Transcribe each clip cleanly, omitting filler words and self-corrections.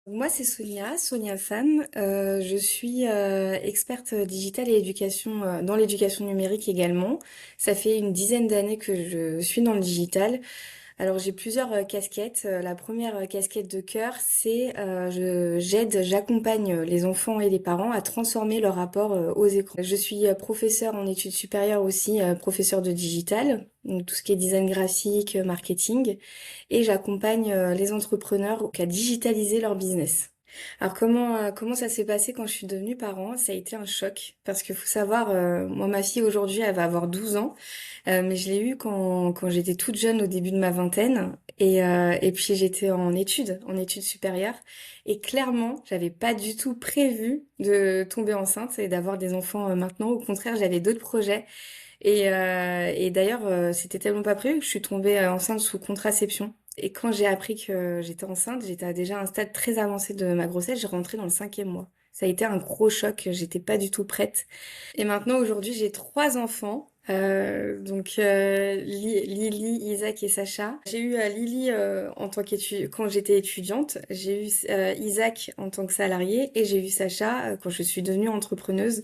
Moi, c'est Sonia Fan. Je suis experte digitale et éducation dans l'éducation numérique également. Ça fait une dizaine d'années que je suis dans le digital. Alors, j'ai plusieurs casquettes. La première casquette de cœur, c'est j'accompagne les enfants et les parents à transformer leur rapport aux écrans. Je suis professeure en études supérieures aussi, professeure de digital, donc tout ce qui est design graphique, marketing, et j'accompagne les entrepreneurs à digitaliser leur business. Alors comment ça s'est passé quand je suis devenue parent? Ça a été un choc parce qu'il faut savoir, moi ma fille aujourd'hui elle va avoir 12 ans, mais je l'ai eue quand j'étais toute jeune au début de ma vingtaine et puis j'étais en études supérieures et clairement j'avais pas du tout prévu de tomber enceinte et d'avoir des enfants maintenant. Au contraire j'avais d'autres projets et d'ailleurs, c'était tellement pas prévu que je suis tombée enceinte sous contraception. Et quand j'ai appris que j'étais enceinte, j'étais déjà à un stade très avancé de ma grossesse. J'ai rentré dans le cinquième mois. Ça a été un gros choc. J'étais pas du tout prête. Et maintenant, aujourd'hui, j'ai trois enfants. Lily, Isaac et Sacha. J'ai eu Lily en tant quand j'étais étudiante. J'ai eu Isaac en tant que salarié et j'ai eu Sacha quand je suis devenue entrepreneuse.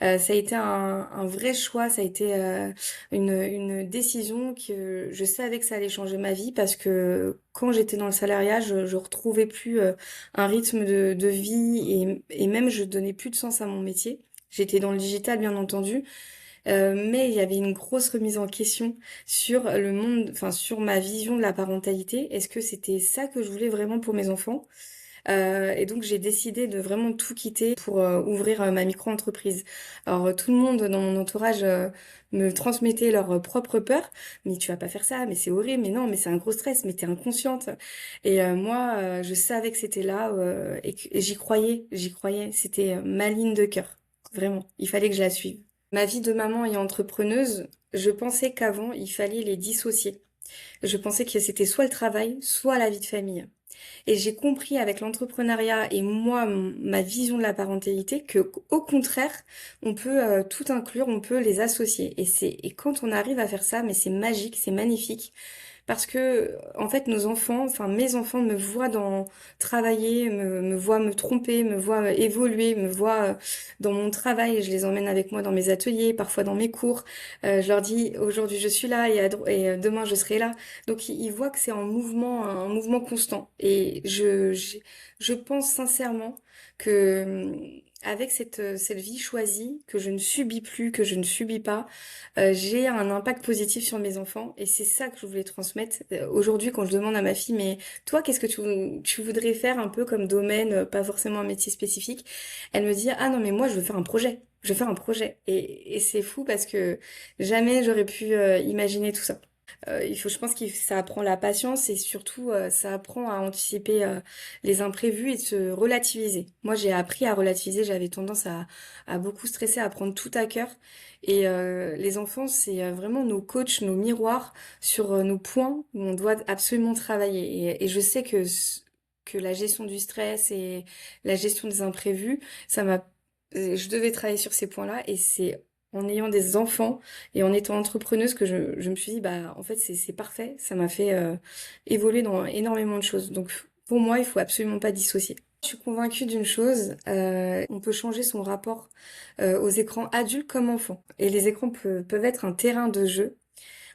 Ça a été un vrai choix, ça a été une décision que je savais que ça allait changer ma vie parce que quand j'étais dans le salariat, je retrouvais plus un rythme de vie et même je donnais plus de sens à mon métier. J'étais dans le digital, bien entendu, mais il y avait une grosse remise en question sur le monde, enfin sur ma vision de la parentalité. Est-ce que c'était ça que je voulais vraiment pour mes enfants? Et donc j'ai décidé de vraiment tout quitter pour ouvrir ma micro-entreprise. Alors tout le monde dans mon entourage me transmettait leurs propres peurs. Mais tu vas pas faire ça, mais c'est horrible, mais non, mais c'est un gros stress, mais t'es inconsciente. Et moi, je savais que c'était là et j'y croyais. C'était ma ligne de cœur, vraiment. Il fallait que je la suive. Ma vie de maman et entrepreneuse, je pensais qu'avant, il fallait les dissocier. Je pensais que c'était soit le travail, soit la vie de famille. Et j'ai compris avec l'entrepreneuriat et moi, ma vision de la parentalité, que au contraire, on peut tout inclure, on peut les associer. Et quand on arrive à faire ça, mais c'est magique, c'est magnifique. Parce que, en fait, nos enfants, enfin, mes enfants me voient travailler, me voient me tromper, me voient évoluer, me voient dans mon travail. Je les emmène avec moi dans mes ateliers, parfois dans mes cours. Je leur dis, aujourd'hui je suis là demain je serai là. Donc, ils voient que c'est en mouvement, un mouvement constant. Je pense sincèrement que, avec cette vie choisie, que je ne subis plus, que je ne subis pas, j'ai un impact positif sur mes enfants et c'est ça que je voulais transmettre. Aujourd'hui, quand je demande à ma fille, mais toi, qu'est-ce que tu voudrais faire un peu comme domaine, pas forcément un métier spécifique, elle me dit, ah non, mais moi, je veux faire un projet. Je veux faire un projet. Et c'est fou parce que jamais j'aurais pu imaginer tout ça. Je pense que ça apprend la patience et surtout ça apprend à anticiper les imprévus et de se relativiser. Moi, j'ai appris à relativiser. J'avais tendance à beaucoup stresser, à prendre tout à cœur. Et les enfants, c'est vraiment nos coachs, nos miroirs sur nos points où on doit absolument travailler. Et je sais que la gestion du stress et la gestion des imprévus, je devais travailler sur ces points-là et c'est en ayant des enfants et en étant entrepreneuse que je me suis dit, bah, en fait, c'est parfait. Ça m'a fait évoluer dans énormément de choses. Donc, pour moi, il faut absolument pas dissocier. Je suis convaincue d'une chose, on peut changer son rapport aux écrans adultes comme enfants. Et les écrans peuvent être un terrain de jeu.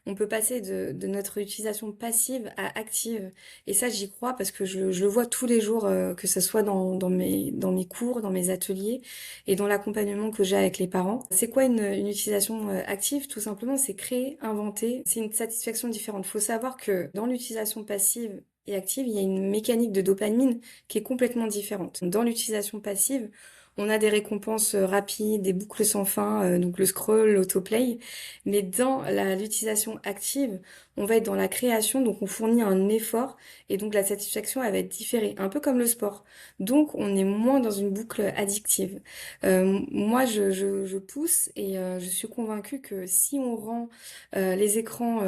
On peut passer de notre utilisation passive à active. Et ça, j'y crois parce que je le vois tous les jours, que ce soit dans mes cours, dans mes ateliers et dans l'accompagnement que j'ai avec les parents. C'est quoi une utilisation active? Tout simplement, c'est créer, inventer. C'est une satisfaction différente. Il faut savoir que dans l'utilisation passive et active, il y a une mécanique de dopamine qui est complètement différente. Dans l'utilisation passive, on a des récompenses rapides, des boucles sans fin, donc le scroll, l'autoplay. Mais dans l'utilisation active, on va être dans la création, donc on fournit un effort et donc la satisfaction elle va être différée, un peu comme le sport. Donc on est moins dans une boucle addictive. Moi, je pousse et je suis convaincue que si on rend les écrans,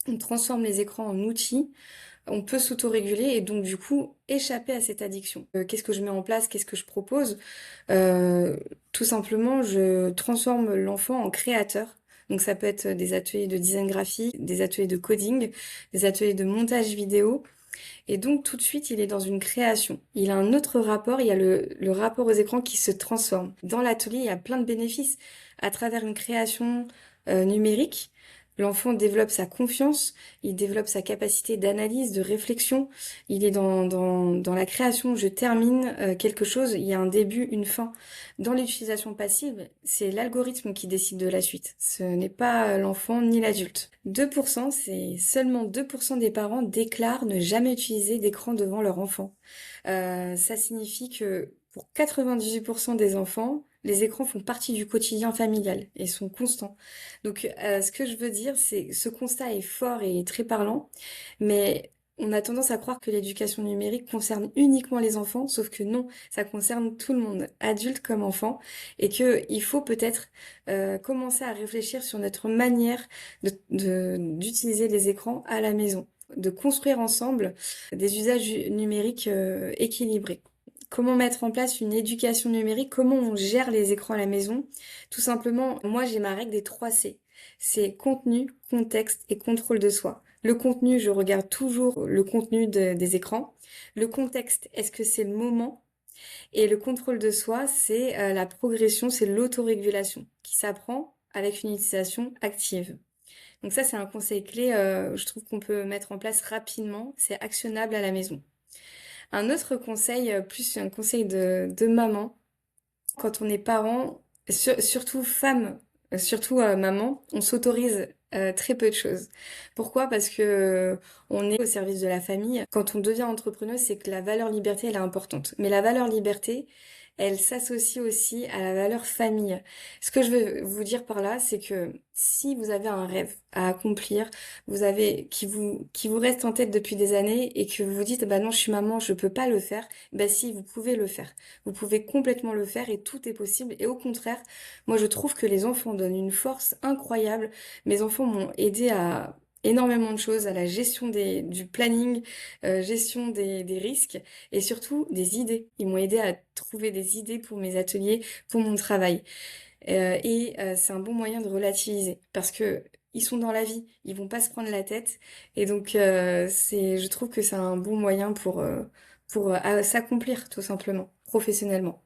on transforme les écrans en outils, on peut s'autoréguler et donc du coup échapper à cette addiction. Qu'est-ce que je mets en place? Qu'est-ce que je propose? Euh, Tout simplement, je transforme l'enfant en créateur. Donc ça peut être des ateliers de design graphique, des ateliers de coding, des ateliers de montage vidéo. Et donc tout de suite, il est dans une création. Il a un autre rapport, il y a le rapport aux écrans qui se transforme. Dans l'atelier, il y a plein de bénéfices. À travers une création numérique, l'enfant développe sa confiance, il développe sa capacité d'analyse, de réflexion. Il est dans la création, je termine quelque chose, il y a un début, une fin. Dans l'utilisation passive, c'est l'algorithme qui décide de la suite. Ce n'est pas l'enfant ni l'adulte. 2%, c'est seulement 2% des parents déclarent ne jamais utiliser d'écran devant leur enfant. Ça signifie que pour 98% des enfants, les écrans font partie du quotidien familial et sont constants. Donc, ce que je veux dire, c'est que ce constat est fort et très parlant, mais on a tendance à croire que l'éducation numérique concerne uniquement les enfants, sauf que non, ça concerne tout le monde, adultes comme enfants, et que il faut peut-être commencer à réfléchir sur notre manière d'utiliser les écrans à la maison, de construire ensemble des usages numériques équilibrés. Comment mettre en place une éducation numérique? Comment on gère les écrans à la maison? Tout simplement, moi j'ai ma règle des 3 C. C'est contenu, contexte et contrôle de soi. Le contenu, je regarde toujours le contenu des écrans. Le contexte, est-ce que c'est le moment? Et le contrôle de soi, c'est la progression, c'est l'autorégulation qui s'apprend avec une utilisation active. Donc ça, c'est un conseil clé, je trouve qu'on peut mettre en place rapidement. C'est actionnable à la maison. Un autre conseil, plus un conseil de maman, quand on est parent, surtout femme, surtout maman, on s'autorise très peu de choses. Pourquoi? Parce que on est au service de la famille. Quand on devient entrepreneuse, c'est que la valeur liberté, elle est importante. Mais la valeur liberté, elle s'associe aussi à la valeur famille. Ce que je veux vous dire par là, c'est que si vous avez un rêve à accomplir, vous avez qui vous reste en tête depuis des années et que vous vous dites bah non, je suis maman, je peux pas le faire, bah si, vous pouvez le faire. Vous pouvez complètement le faire et tout est possible. Et au contraire, moi je trouve que les enfants donnent une force incroyable. Mes enfants m'ont aidé à énormément de choses, à la gestion du planning, gestion des risques et surtout des idées. Ils m'ont aidé à trouver des idées pour mes ateliers, pour mon travail. C'est un bon moyen de relativiser parce que ils sont dans la vie, ils vont pas se prendre la tête. Et donc, je trouve que c'est un bon moyen pour s'accomplir tout simplement, professionnellement.